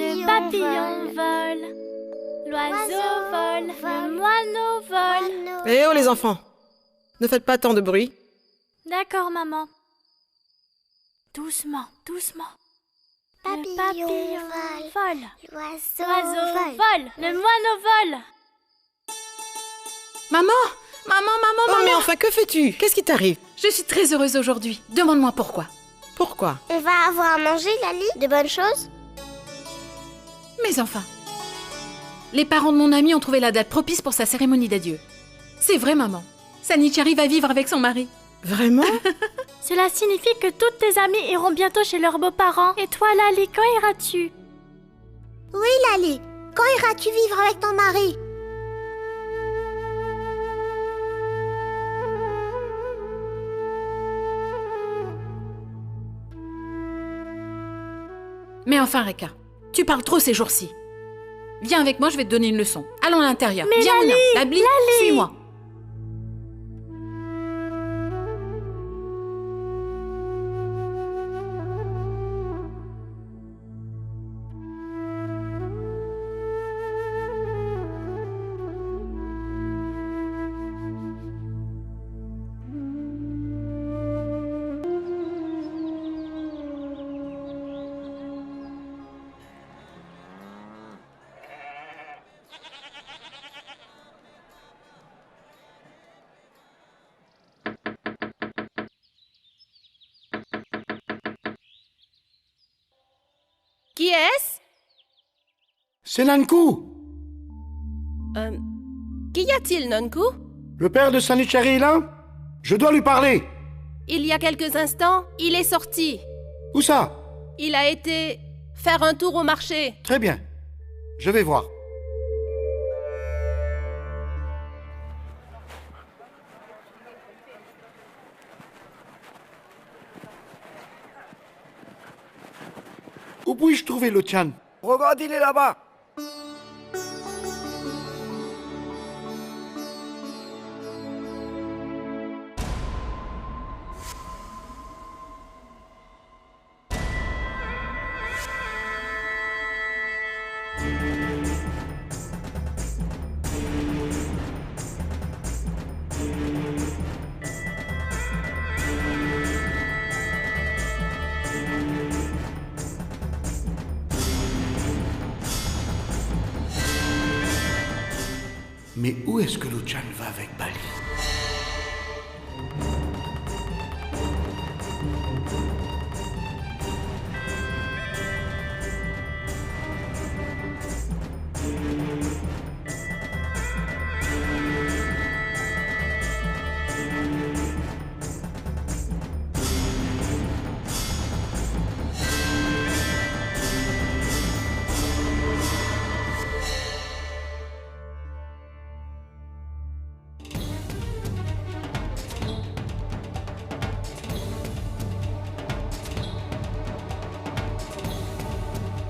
Le papillon vole, l'oiseau vole, le moineau vole. Eh oh les enfants, ne faites pas tant de bruit. D'accord, maman. Doucement, doucement. Le papillon vole, l'oiseau vole, le moineau vole. Maman, Oh mais enfin, que fais-tu? Qu'est-ce qui t'arrive? je suis très heureuse aujourd'hui. Demande-moi pourquoi. Pourquoi? On va avoir à manger, Lali? De bonnes choses? Mais enfin, les parents de mon ami ont trouvé la date propice pour sa cérémonie d'adieu. C'est vrai, maman. Sanichari va vivre avec son mari. Vraiment? Cela signifie que toutes tes amies iront bientôt chez leurs beaux-parents. Et toi, Lali, quand iras-tu? Oui, Lali. Quand iras-tu vivre avec ton mari? Mais enfin, Reka, tu parles trop ces jours-ci. Viens avec moi, je vais te donner une leçon. Allons à l'intérieur. Mais Viens, Lali, Mouna. Labli, Lali. suis-moi. Qui est-ce? C'est Nankou. Qu'y a-t-il, Nonku? Le père de Sanichari est là? Je dois lui parler. Il y a quelques instants, il est sorti. Où ça? Il a été faire un tour au marché. Très bien. Je vais voir. Où puis-je trouver le Tian? Regarde, il est là-bas. Mais où est-ce que le Tian va avec Bali?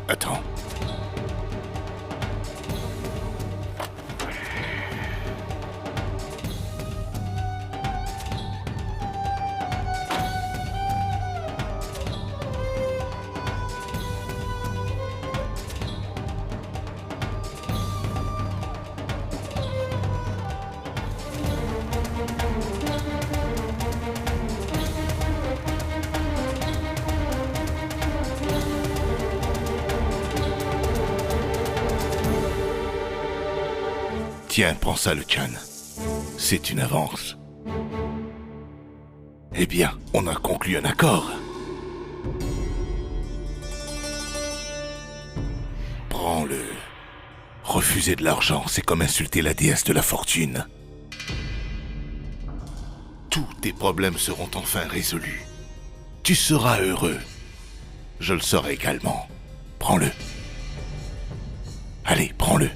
Attends. Tiens, prends ça, le Tian. C'est une avance. Eh bien, on a conclu un accord. Prends-le. Refuser de l'argent, c'est comme insulter la déesse de la fortune. Tous tes problèmes seront enfin résolus. Tu seras heureux. Je le serai également. Prends-le. Allez, prends-le.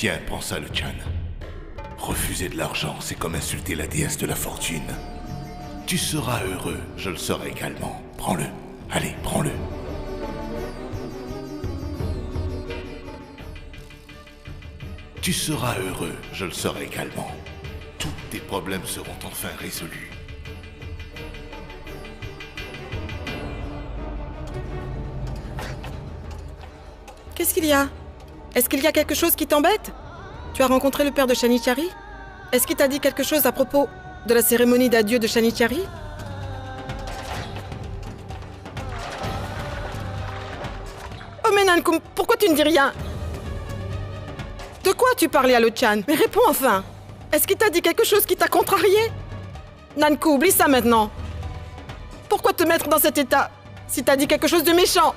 Tiens, prends ça, le Chan. Refuser de l'argent, c'est comme insulter la déesse de la fortune. Tu seras heureux, je le serai également. Prends-le. Allez, prends-le. Tu seras heureux, je le serai également. Tous tes problèmes seront enfin résolus. Qu'est-ce qu'il y a? Est-ce qu'il y a quelque chose qui t'embête? Tu as rencontré le père de Shanichari? Est-ce qu'il t'a dit quelque chose à propos de la cérémonie d'adieu de Shanichari? Oh mais Nankou, pourquoi tu ne dis rien? De quoi tu parlais à Lo-chan? Mais réponds enfin! Est-ce qu'il t'a dit quelque chose qui t'a contrarié? Nankou, oublie ça maintenant! Pourquoi te mettre dans cet état si t'as dit quelque chose de méchant?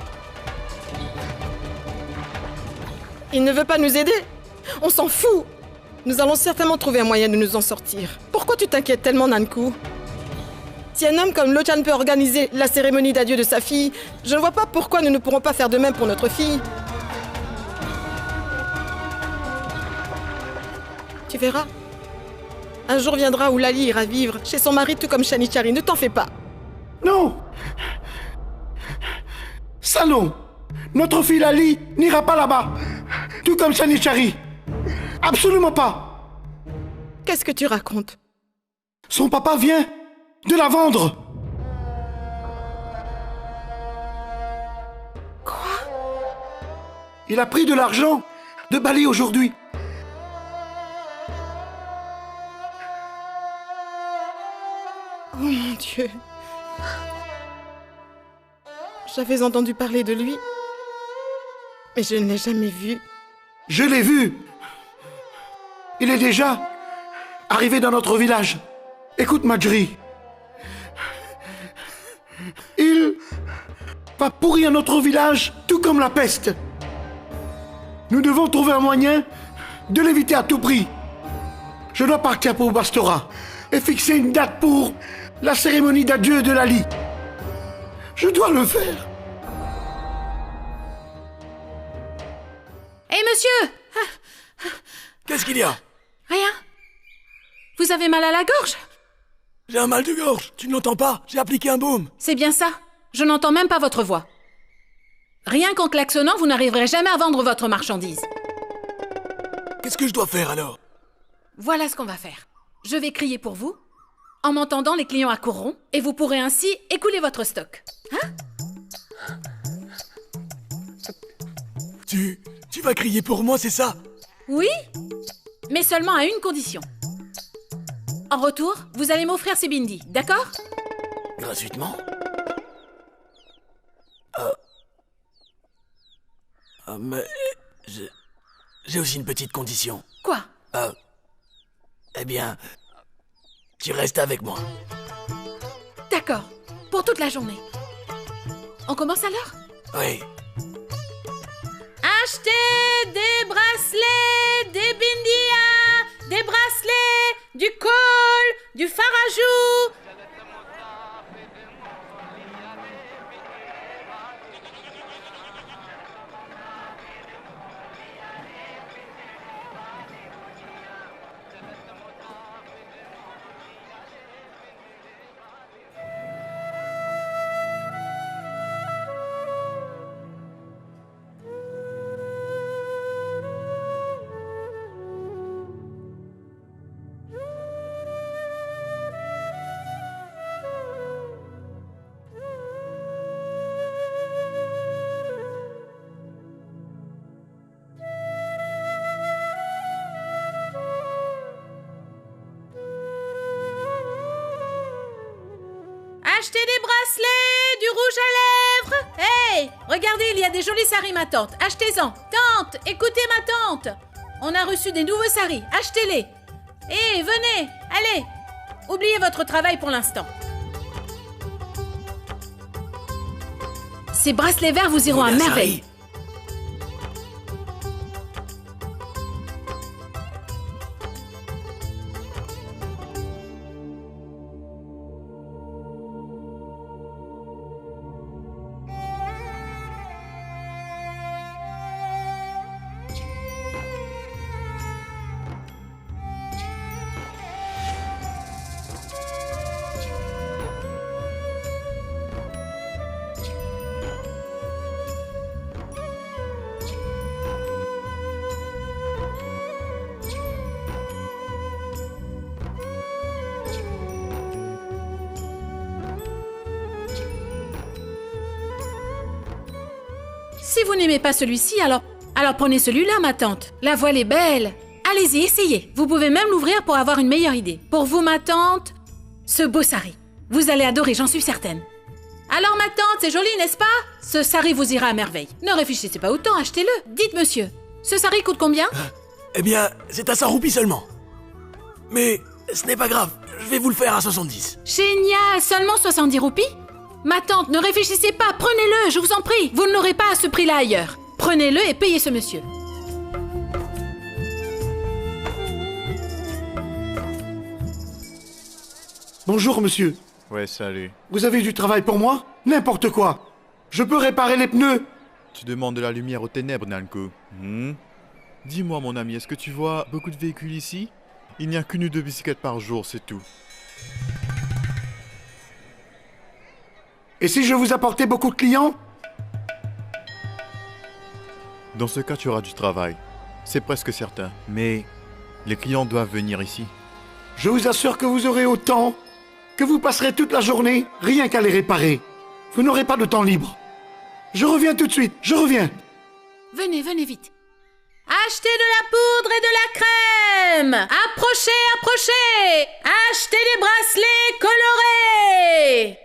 Il ne veut pas nous aider? On s'en fout! Nous allons certainement trouver un moyen de nous en sortir. Pourquoi tu t'inquiètes tellement, Nankou? Si un homme comme Lo-chan peut organiser la cérémonie d'adieu de sa fille, je ne vois pas pourquoi nous ne pourrons pas faire de même pour notre fille. Tu verras. Un jour viendra où Lali ira vivre chez son mari tout comme Shanichari. Ne t'en fais pas. Non! Ça non! Notre fille Lali n'ira pas là-bas! Tout comme Shanichari! Absolument pas! Qu'est-ce que tu racontes? Son papa vient de la vendre! Quoi? Il a pris de l'argent de Bali aujourd'hui. Oh mon Dieu. J'avais entendu parler de lui, mais je ne l'ai jamais vu. Je l'ai vu! Il est déjà arrivé dans notre village. Écoute, Marjorie. Il va pourrir notre village tout comme la peste. Nous devons trouver un moyen de l'éviter à tout prix. Je dois partir pour Bastora et fixer une date pour la cérémonie d'adieu de Lali. Je dois le faire. Hé, monsieur! Qu'est-ce qu'il y a? Rien. Vous avez mal à la gorge? J'ai un mal de gorge, tu ne l'entends pas? J'ai appliqué un baume. C'est bien ça. Je n'entends même pas votre voix. Rien qu'en klaxonnant, vous n'arriverez jamais à vendre votre marchandise. Qu'est-ce que je dois faire alors? Voilà ce qu'on va faire. Je vais crier pour vous. En m'entendant, les clients accourront et vous pourrez ainsi écouler votre stock. Hein? Tu vas crier pour moi, c'est ça? Oui, mais seulement à une condition. En retour, vous allez m'offrir ces bindis, d'accord? Gratuitement? Mais j'ai aussi une petite condition. Quoi? Eh bien, tu restes avec moi. D'accord, pour toute la journée. On commence alors? Oui. Achetez des bracelets, des bindias, des bracelets, du col, du farajou. Achetez des bracelets, du rouge à lèvres. Hey, regardez, il y a des jolis saris, ma tante. Achetez-en. Tante, écoutez ma tante. On a reçu des nouveaux saris. Achetez-les. Hé, venez, allez. Oubliez votre travail pour l'instant. Ces bracelets verts vous iront à merveille. Si vous n'aimez pas celui-ci, alors prenez celui-là, ma tante. La voile est belle. Allez-y, essayez. Vous pouvez même l'ouvrir pour avoir une meilleure idée. Pour vous, ma tante, ce beau sari. Vous allez adorer, j'en suis certaine. Alors, ma tante, c'est joli, n'est-ce pas? Ce sari vous ira à merveille. Ne réfléchissez pas autant, achetez-le. Dites, monsieur, ce sari coûte combien? Eh bien, c'est à 100 roupies seulement. Mais ce n'est pas grave, je vais vous le faire à 70. Génial, seulement 70 roupies? Ma tante, ne réfléchissez pas, prenez-le, je vous en prie. Vous ne l'aurez pas à ce prix-là ailleurs. Prenez-le et payez ce monsieur. Bonjour, monsieur. Ouais, salut. Vous avez du travail pour moi? N'importe quoi. Je peux réparer les pneus. Tu demandes de la lumière aux ténèbres, Nanko. Dis-moi, mon ami, est-ce que tu vois beaucoup de véhicules ici? Il n'y a qu'une ou deux bicyclettes par jour, c'est tout. Et si je vous apportais beaucoup de clients? Dans ce cas, tu auras du travail. C'est presque certain. Mais les clients doivent venir ici. Je vous assure que vous aurez autant, que vous passerez toute la journée rien qu'à les réparer. Vous n'aurez pas de temps libre. Je reviens tout de suite, je reviens. Venez, venez vite. Achetez de la poudre et de la crème. Approchez, approchez. Achetez des bracelets colorés.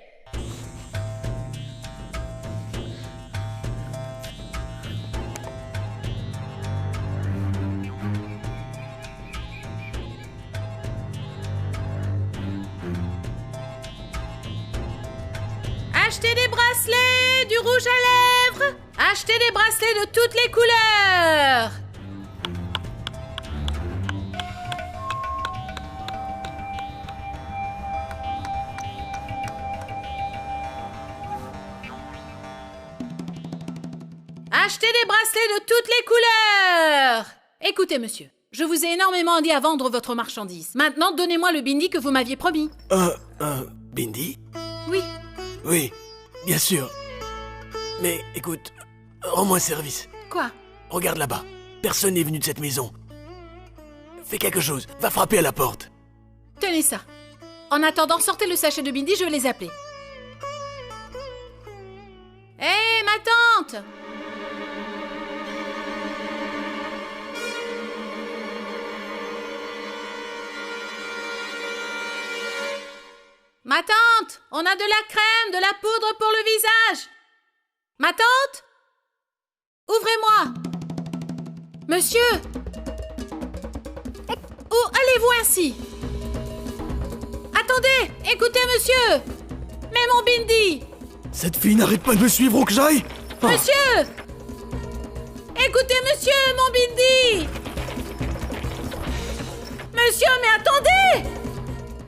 Achetez des bracelets, du rouge à lèvres. Achetez des bracelets de toutes les couleurs. Achetez des bracelets de toutes les couleurs. Écoutez, monsieur, je vous ai énormément aidé à vendre votre marchandise. Maintenant, donnez-moi le bindi que vous m'aviez promis. Bindi? Oui. Oui, bien sûr. Mais écoute, rends-moi un service. Quoi? Regarde là-bas. Personne n'est venu de cette maison. Fais quelque chose. Va frapper à la porte. Tenez ça. En attendant, sortez le sachet de bindi, je vais les appeler. Hé, ma tante! Ma tante, on a de la crème, de la poudre pour le visage. Ma tante? Ouvrez-moi. Monsieur! Où allez-vous ainsi? Attendez, écoutez, monsieur. Mais mon bindi. Cette fille n'arrête pas de me suivre où que j'aille. Monsieur! Écoutez, monsieur, mon bindi. Monsieur, mais attendez.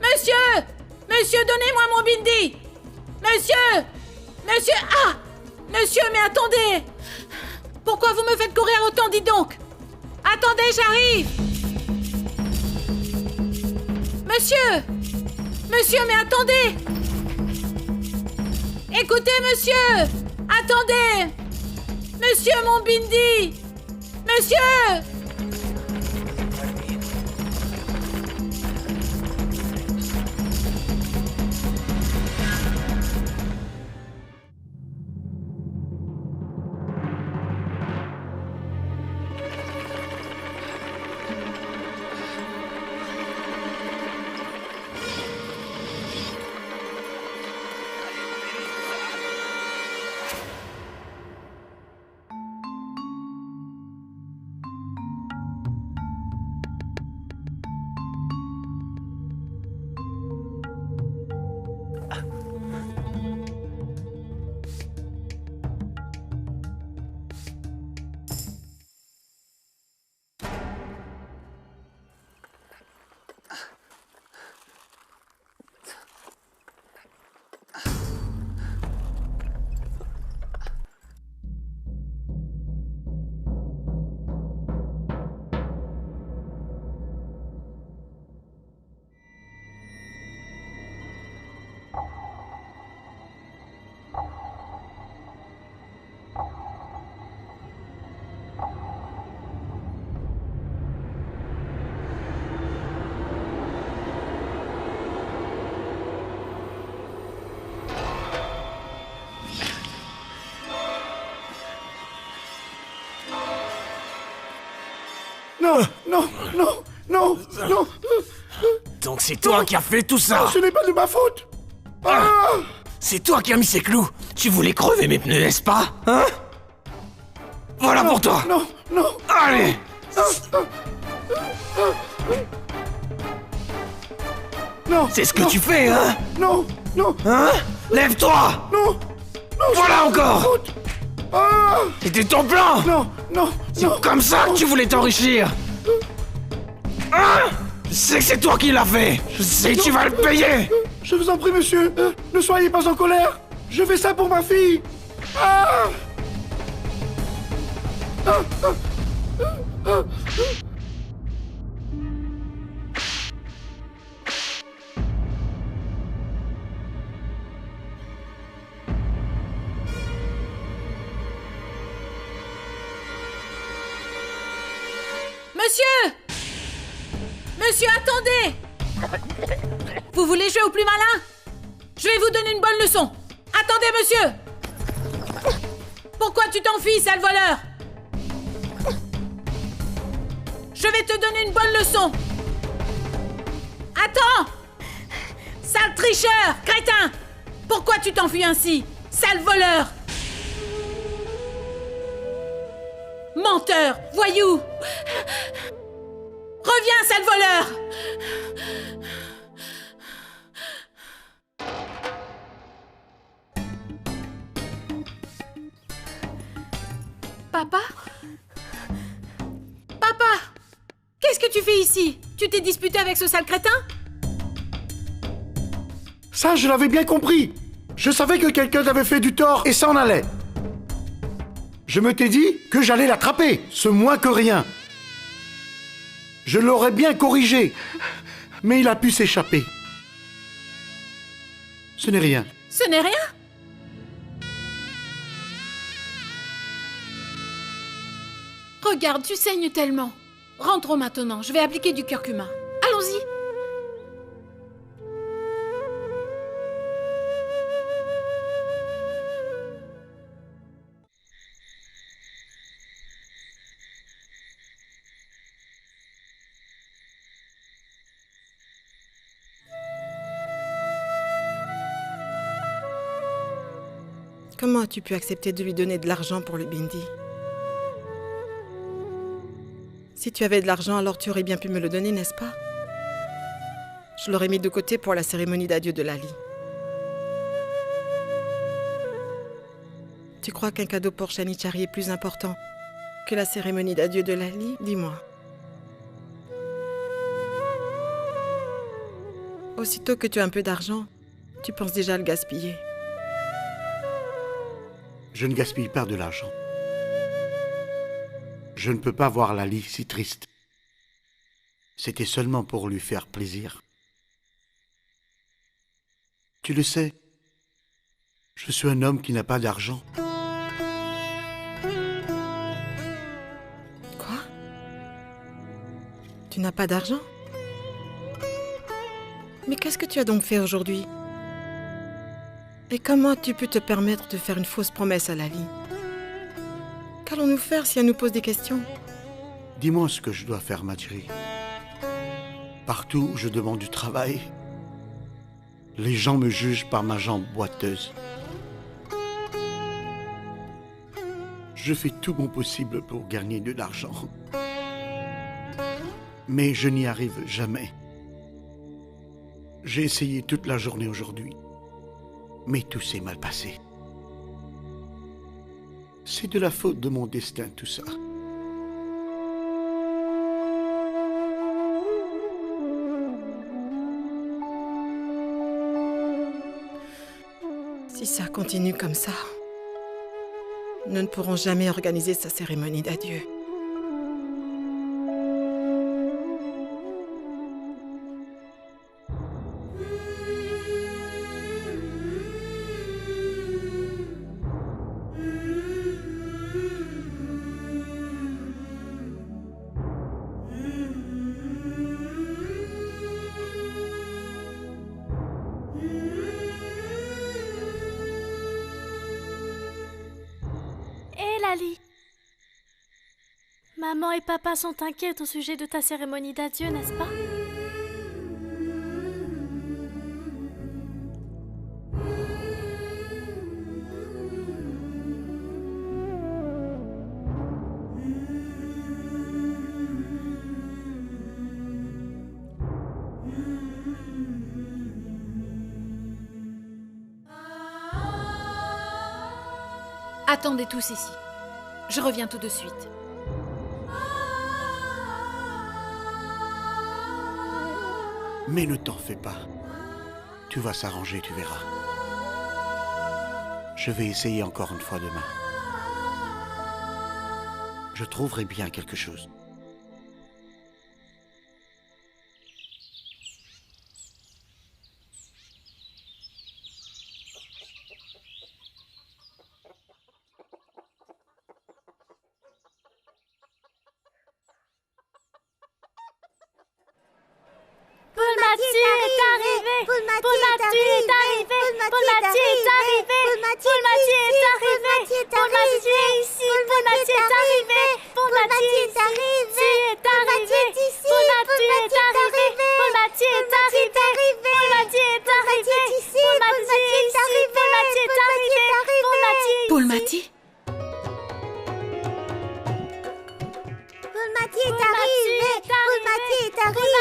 Monsieur! Monsieur, donnez-moi mon bindi. Monsieur! Monsieur! Ah! Monsieur, mais attendez! Pourquoi vous me faites courir autant, dis donc? Attendez, j'arrive! Monsieur! Monsieur, mais attendez! Écoutez, monsieur! Attendez! Monsieur, mon bindi! Monsieur! Non, non, Donc c'est toi qui as fait tout ça. ce n'est pas de ma faute. Ah! C'est toi qui as mis ces clous. Tu voulais crever mes pneus, n'est-ce pas? Hein? Voilà pour toi. Non, non. Allez. Non. C'est ce que tu fais, hein? Non, non, Hein? Lève-toi. non, non. Voilà c'est pas encore. ma faute. Ah! C'était ton plan. Non, non, C'est non. comme ça que tu voulais t'enrichir. Hein? Je sais que c'est toi qui l'as fait. Je sais que tu vas le payer. Je vous en prie, monsieur, ne soyez pas en colère. Je fais ça pour ma fille. Ah! Ah, ah, ah, ah. Monsieur! Monsieur, attendez! Vous voulez jouer au plus malin? Je vais vous donner une bonne leçon. Attendez, monsieur! Pourquoi tu t'enfuis, sale voleur? Je vais te donner une bonne leçon. Attends! Sale tricheur, crétin! Pourquoi tu t'enfuis ainsi, sale voleur? Menteur, voyou! Reviens, sale voleur! Papa? Papa! Qu'est-ce que tu fais ici? Tu t'es disputé avec ce sale crétin? Ça, je l'avais bien compris. Je savais que quelqu'un avait fait du tort et s'en allait. Je me t'ai dit que j'allais l'attraper, ce moins que rien. Je l'aurais bien corrigé, mais il a pu s'échapper. Ce n'est rien. Ce n'est rien? Regarde, tu saignes tellement. Rentrons maintenant, je vais appliquer du curcuma. Allons-y. Comment as-tu pu accepter de lui donner de l'argent pour le bindi? Si tu avais de l'argent, alors tu aurais bien pu me le donner, n'est-ce pas? Je l'aurais mis de côté pour la cérémonie d'adieu de Lali. Tu crois qu'un cadeau pour Shanichari est plus important que la cérémonie d'adieu de Lali? Dis-moi. Aussitôt que tu as un peu d'argent, tu penses déjà à le gaspiller. Je ne gaspille pas de l'argent. Je ne peux pas voir Lali si triste. C'était seulement pour lui faire plaisir. Tu le sais, je suis un homme qui n'a pas d'argent. Quoi? Tu n'as pas d'argent? Mais qu'est-ce que tu as donc fait aujourd'hui? Et comment as-tu pu te permettre de faire une fausse promesse à Lali? Qu'allons-nous faire si elle nous pose des questions? Dis-moi ce que je dois faire, Majri. Partout où je demande du travail, les gens me jugent par ma jambe boiteuse. Je fais tout mon possible pour gagner de l'argent. Mais je n'y arrive jamais. J'ai essayé toute la journée aujourd'hui. Mais tout s'est mal passé. C'est de la faute de mon destin, tout ça. Si ça continue comme ça, nous ne pourrons jamais organiser sa cérémonie d'adieu. Maman et papa sont inquiets au sujet de ta cérémonie d'adieu, n'est-ce pas? Attendez tous ici. Je reviens tout de suite. Mais ne t'en fais pas. Tout va s'arranger, tu verras. Je vais essayer encore une fois demain. Je trouverai bien quelque chose. Poulmati est arrivé! Poulmati est arrivé! Poulmati est arrivé! Poulmati est arrivé! Poulmati est ici! Poulmati est arrivé! Poulmati est arrivé! Poulmati est ici! Poulmati est arrivé! Poulmati est arrivé! Poulmati est arrivé! Poulmati est ici! Poulmati est arrivé! Poulmati? Poulmati est arrivé! Poulmati est arrivé!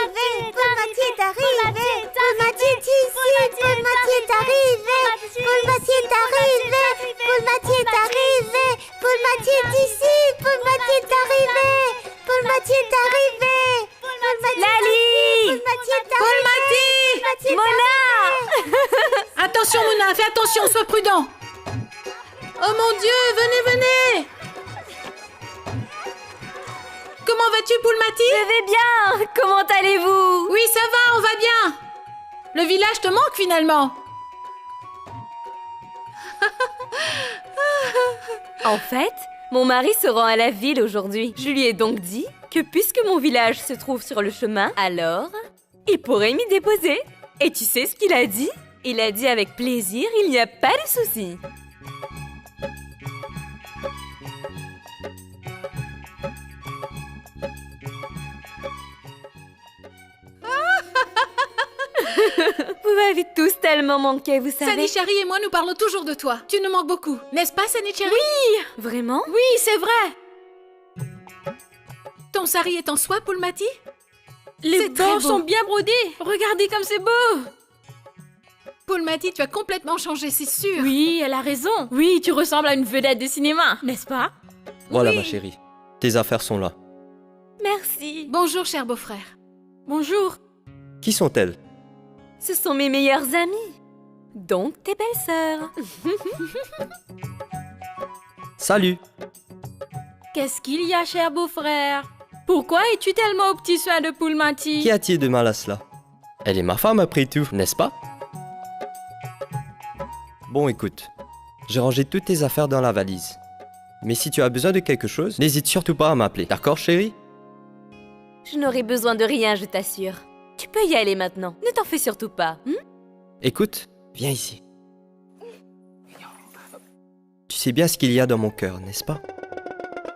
Poulmati est arrivé! Poulmati est ici! Poulmati est arrivé! Poulmati est arrivé! Poulmati est arrivé! Poulmati est ici! Poulmati est arrivé! Poulmati est arrivé! Lali! Poulmati! Mona! Attention, Mona, fais attention, sois prudent. Oh mon Dieu, venez! Comment vas-tu, Poulmati? Je vais bien! Comment allez-vous? Oui, ça va, on va bien. Le village te manque finalement. En fait, mon mari se rend à la ville aujourd'hui. Je lui ai donc dit que puisque mon village se trouve sur le chemin, alors il pourrait m'y déposer. Et tu sais ce qu'il a dit? Il a dit avec plaisir, il n'y a pas de souci. Vous m'avez tous tellement manqué, vous savez. Sanichari et moi nous parlons toujours de toi. Tu nous manques beaucoup, n'est-ce pas, Sanichari? Oui! Vraiment? Oui, c'est vrai. Ton sari est en soie, Poulmati? Les bords sont bien brodés! Regardez comme c'est beau! Poulmati, tu as complètement changé, c'est sûr. Oui, elle a raison. Oui, tu ressembles à une vedette de cinéma, n'est-ce pas? Voilà, Oui. ma chérie. Tes affaires sont là. Merci. Bonjour, cher beau-frère. Bonjour. Qui sont-elles? Ce sont mes meilleures amies. Donc tes belles-sœurs. Salut! Qu'est-ce qu'il y a, cher beau-frère? Pourquoi es-tu tellement au petit soin de Poulmati? Qu'y a-t-il de mal à cela? Elle est ma femme après tout, n'est-ce pas? Bon, écoute. J'ai rangé toutes tes affaires dans la valise. Mais si tu as besoin de quelque chose, n'hésite surtout pas à m'appeler. D'accord, chérie? Je n'aurai besoin de rien, je t'assure. Tu peux y aller maintenant. Ne t'en fais surtout pas. Écoute, viens ici. Tu sais bien ce qu'il y a dans mon cœur, n'est-ce pas?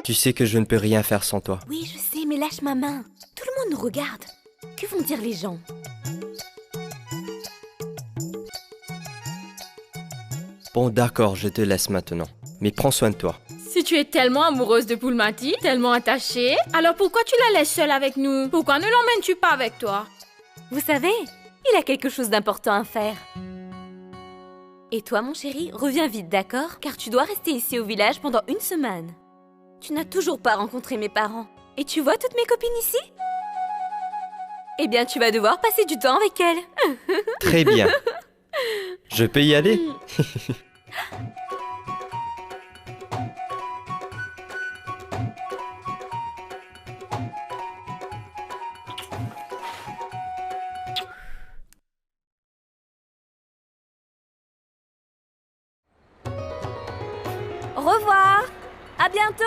Tu sais que je ne peux rien faire sans toi. Oui, je sais, mais lâche ma main. Tout le monde nous regarde. Que vont dire les gens? Bon, d'accord, je te laisse maintenant. Mais prends soin de toi. Si tu es tellement amoureuse de Poulmati, tellement attachée, alors pourquoi tu la laisses seule avec nous? Pourquoi ne l'emmènes-tu pas avec toi? Vous savez, il a quelque chose d'important à faire. Et toi, mon chéri, reviens vite, d'accord? Car tu dois rester ici au village pendant 1 semaine. Tu n'as toujours pas rencontré mes parents. Et tu vois toutes mes copines ici? Eh bien, tu vas devoir passer du temps avec elles. Très bien. Je peux y aller? Au revoir. À bientôt.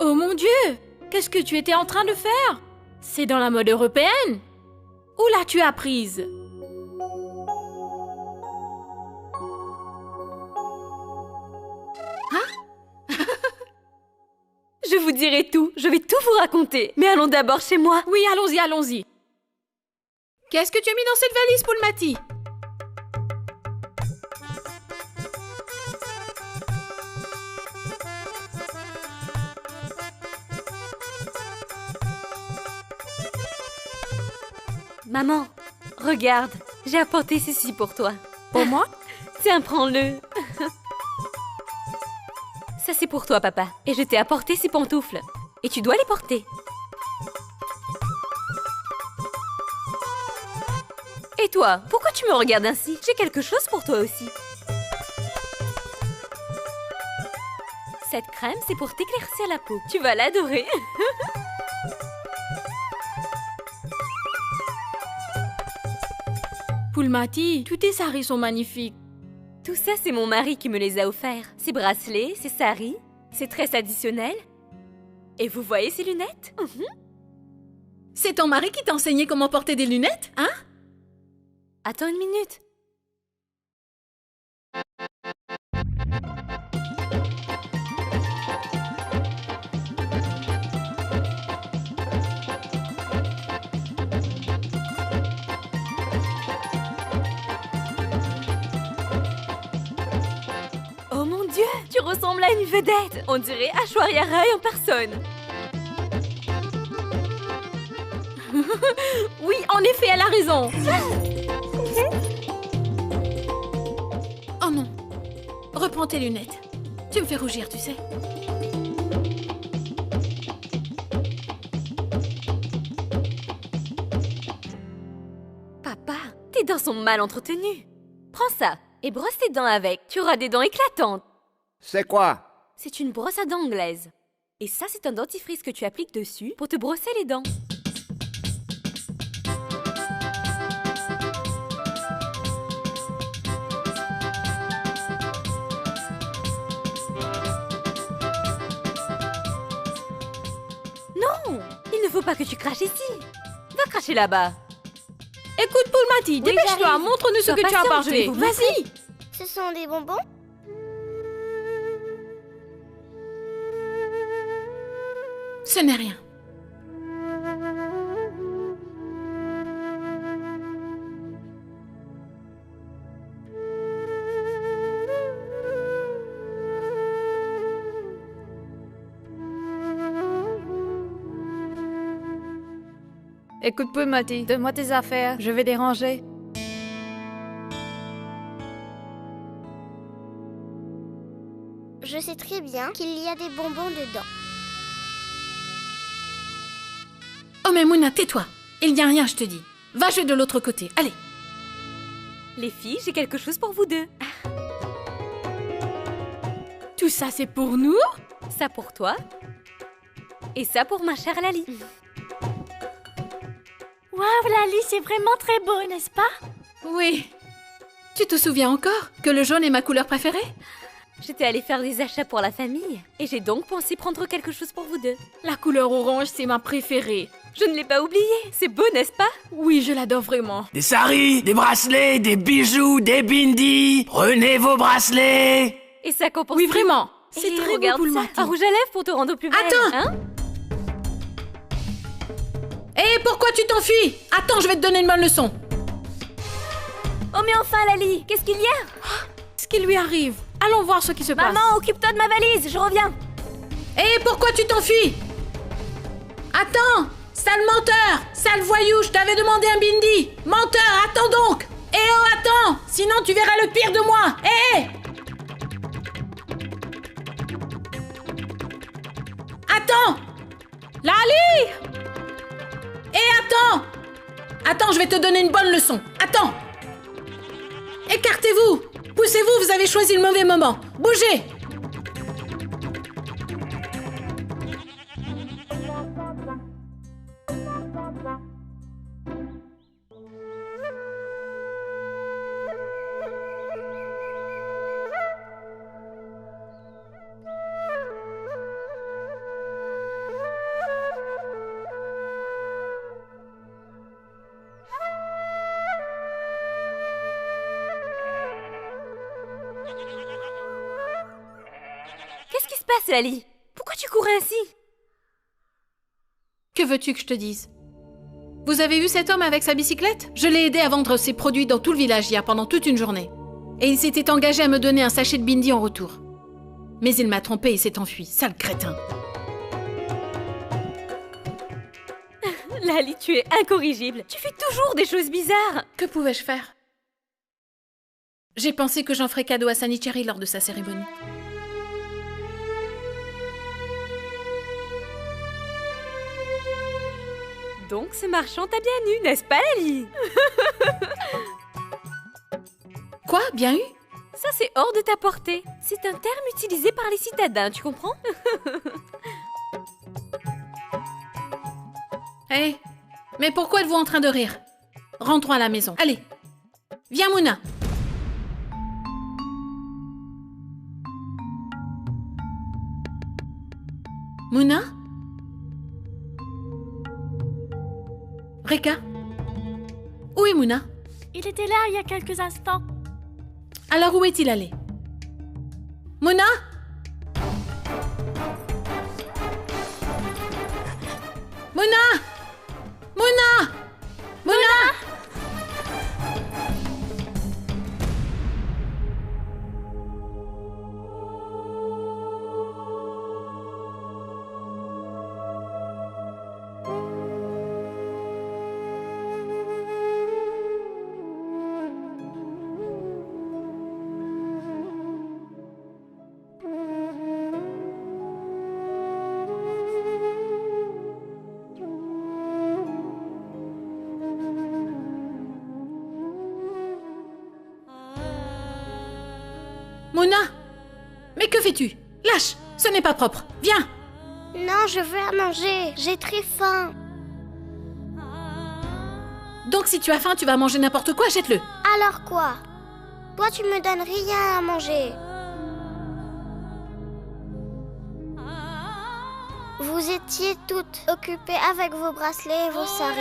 Oh mon Dieu! Qu'est-ce que tu étais en train de faire? C'est dans la mode européenne? Où l'as-tu apprise? Je vous dirai tout, je vais tout vous raconter. Mais allons d'abord chez moi. Oui, allons-y, allons-y. Qu'est-ce que tu as mis dans cette valise, Poulmati? Maman, regarde, j'ai apporté ceci pour toi. Pour moi? Tiens, prends-le. Ça, c'est pour toi, papa. Et je t'ai apporté ces pantoufles. Et tu dois les porter. Et toi, pourquoi tu me regardes ainsi? J'ai quelque chose pour toi aussi. Cette crème, c'est pour t'éclaircir la peau. Tu vas l'adorer. Poulmati, tous tes saris sont magnifiques. Tout ça, c'est mon mari qui me les a offerts. Ces bracelets, ces saris, ces tresses traditionnelles. Et vous voyez ces lunettes? C'est ton mari qui t'a enseigné comment porter des lunettes, hein? Attends une minute. Oh mon Dieu, tu ressembles à une vedette. On dirait Aishwarya Rai en personne. Oui, en effet, elle a raison. Oh non. Reprends tes lunettes. Tu me fais rougir, tu sais. Papa, tes dents sont mal entretenues. Prends ça et brosse tes dents avec. Tu auras des dents éclatantes. C'est quoi? C'est une brosse à dents anglaise. Et ça, c'est un dentifrice que tu appliques dessus pour te brosser les dents. Non! Il ne faut pas que tu craches ici. Va cracher là-bas. Écoute, Poulmati, dépêche-toi, j'arrive. montre-nous ce Sois que tu as patiente, je vais apporté. vous Vas-y. Ce sont des bonbons? Ce n'est rien. Écoute, Poulmati, donne-moi tes affaires, je vais les ranger. Je sais très bien qu'il y a des bonbons dedans. Oh mais Mouna, tais-toi. Il n'y a rien, je te dis. Va jouer de l'autre côté. Allez. Les filles, j'ai quelque chose pour vous deux. Tout ça, c'est pour nous? Ça pour toi. Et ça pour ma chère Lali. Waouh, Lali, c'est vraiment très beau, n'est-ce pas? Oui. Tu te souviens encore que le jaune est ma couleur préférée? J'étais allée faire des achats pour la famille. Et j'ai donc pensé prendre quelque chose pour vous deux. La couleur orange, c'est ma préférée. Je ne l'ai pas oublié. C'est beau, n'est-ce pas? Oui, je l'adore vraiment. Des saris, des bracelets, des bijoux, des bindis. Prenez vos bracelets. Et ça compense. Oui, vraiment. Et C'est très beau, regarde Poulmati. ça, un rouge à lèvres pour te rendre plus belle. Attends. Hein? Et pourquoi tu t'enfuis? Attends, je vais te donner une bonne leçon. Oh mais enfin, Lali, qu'est-ce qu'il y a? Ce qui lui arrive. Allons voir ce qui se passe. Maman, occupe-toi de ma valise, je reviens. Et pourquoi tu t'enfuis? Attends, sale menteur, sale voyou, je t'avais demandé un bindi. Menteur, attends donc. Eh oh, attends, sinon tu verras le pire de moi. Eh Attends. Lali. Attends. Attends, je vais te donner une bonne leçon. Attends. Écartez-vous. Poussez-vous, vous avez choisi le mauvais moment. Bougez. passe, Lali? Pourquoi tu cours ainsi? Que veux-tu que je te dise? Vous avez vu cet homme avec sa bicyclette? Je l'ai aidé à vendre ses produits dans tout le village hier pendant toute une journée. Et il s'était engagé à me donner un sachet de bindi en retour. Mais il m'a trompé et s'est enfui, sale crétin. Lali, tu es incorrigible. Tu fais toujours des choses bizarres. Que pouvais-je faire? J'ai pensé que j'en ferais cadeau à Sanicheri lors de sa cérémonie. Donc ce marchand t'a bien eu, n'est-ce pas, Lali? Quoi? Bien eu? Ça, c'est hors de ta portée. C'est un terme utilisé par les citadins, tu comprends? Hé, mais pourquoi êtes-vous en train de rire? Rentrons à la maison. Allez, viens, Mouna. Mouna? Reka? Où est Mouna? Il était là il y a quelques instants. Alors où est-il allé? Mouna? Mouna! Mouna! Mouna! Mouna! Mais que fais-tu? Lâche! Ce n'est pas propre! Viens! Non, je veux à manger. J'ai très faim. Donc si tu as faim, tu vas manger n'importe quoi, jette-le! Alors quoi? Toi, tu me donnes rien à manger. Vous étiez toutes occupées avec vos bracelets et vos saris.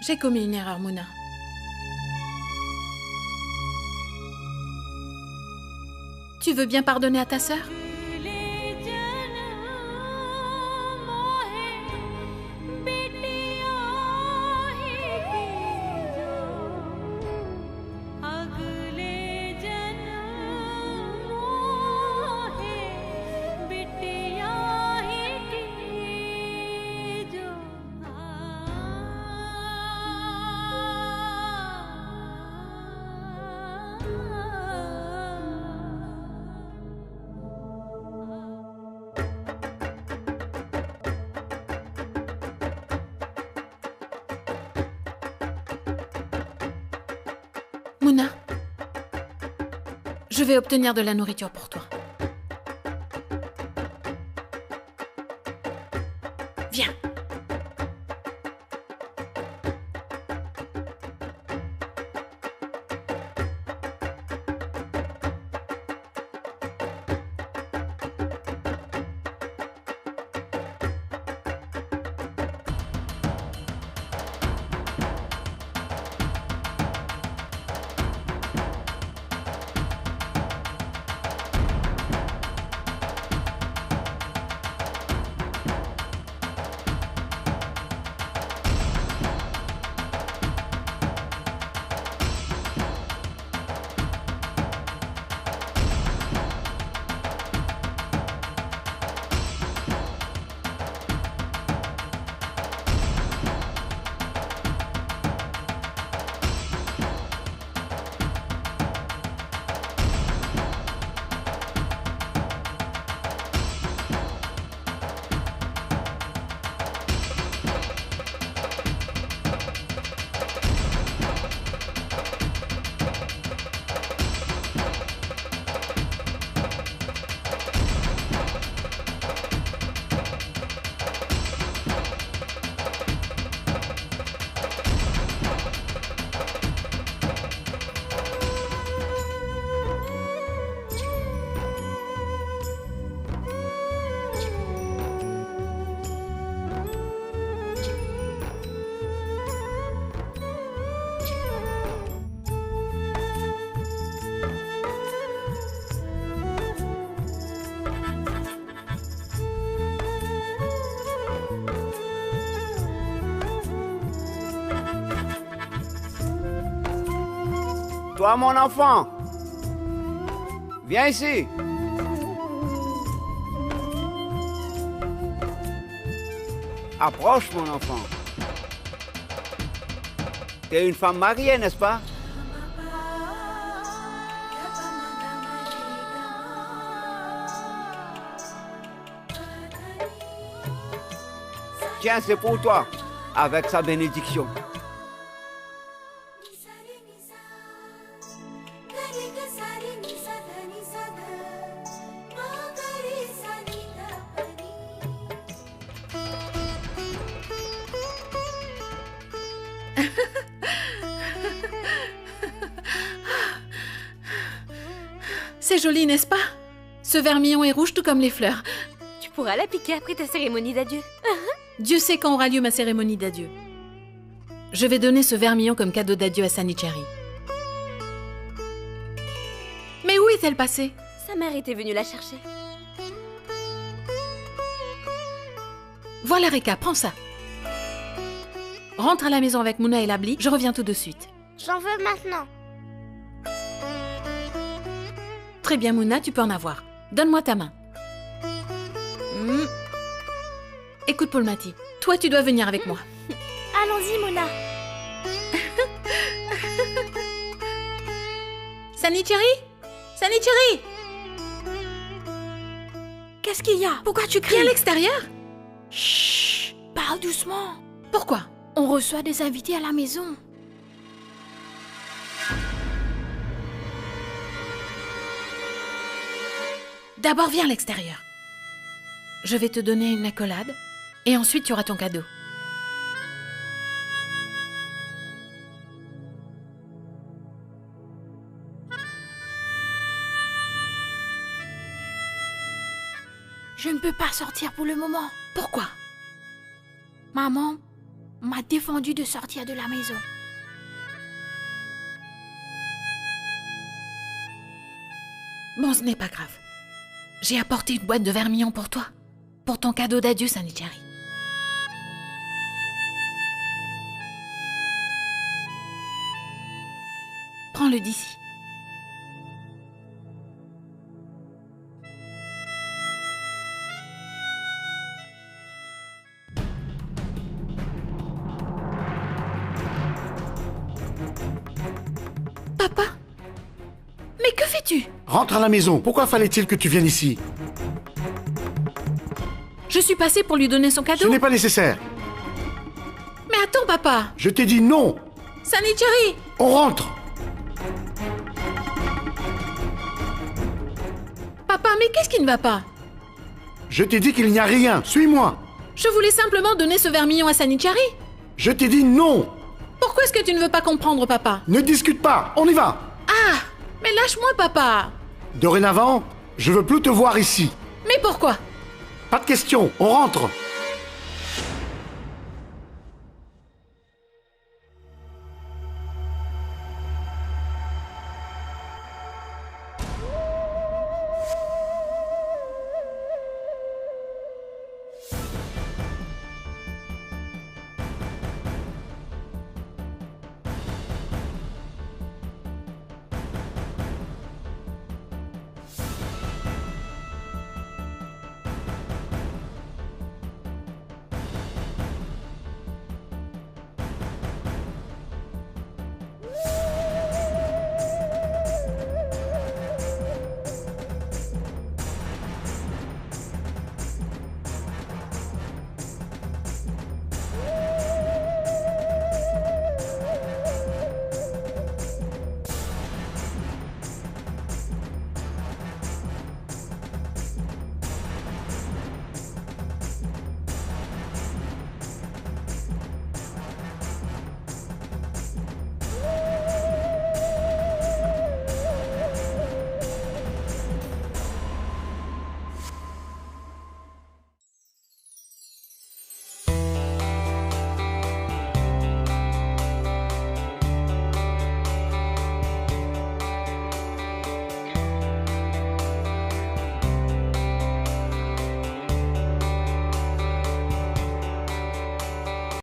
J'ai commis une erreur, Mouna. Tu veux bien pardonner à ta sœur? Mouna, je vais obtenir de la nourriture pour toi. Viens. Toi, mon enfant. Viens ici. Approche, mon enfant. T'es une femme mariée, n'est-ce pas? Tiens, c'est pour toi, avec sa bénédiction. C'est joli, n'est-ce pas? Ce vermillon est rouge tout comme les fleurs. Tu pourras l'appliquer après ta cérémonie d'adieu. Dieu sait quand aura lieu ma cérémonie d'adieu. Je vais donner ce vermillon comme cadeau d'adieu à Sanichari. Mais où est-elle passée? Sa mère était venue la chercher. Voilà Reka, prends ça. Rentre à la maison avec Mouna et Labli, je reviens tout de suite. J'en veux maintenant. Très bien Mouna, tu peux en avoir. Donne-moi ta main. Écoute Poulmati, toi tu dois venir avec moi. Allons-y, Mouna. Sanichari? Sanichari? Qu'est-ce qu'il y a? Pourquoi tu cries? Viens à l'extérieur. Chut, parle doucement. Pourquoi? On reçoit des invités à la maison. D'abord viens à l'extérieur. Je vais te donner une accolade et ensuite tu auras ton cadeau. Je ne peux pas sortir pour le moment. Pourquoi? Maman m'a défendu de sortir de la maison. Bon, ce n'est pas grave. J'ai apporté une boîte de vermillon pour toi. Pour ton cadeau d'adieu, Sanichari. Prends-le d'ici. Papa? Mais que fais-tu? Rentre à la maison. Pourquoi fallait-il que tu viennes ici? Je suis passée pour lui donner son cadeau. Ce n'est pas nécessaire. Mais attends, papa. Je t'ai dit non. Sanichari! On rentre. Papa, mais qu'est-ce qui ne va pas? Je t'ai dit qu'il n'y a rien. Suis-moi. Je voulais simplement donner ce vermillon à Sanichari. Je t'ai dit non. Pourquoi est-ce que tu ne veux pas comprendre, papa? Ne discute pas. On y va. Ah! Mais lâche-moi, papa. Dorénavant, je veux plus te voir ici. Mais pourquoi? Pas de question. On rentre.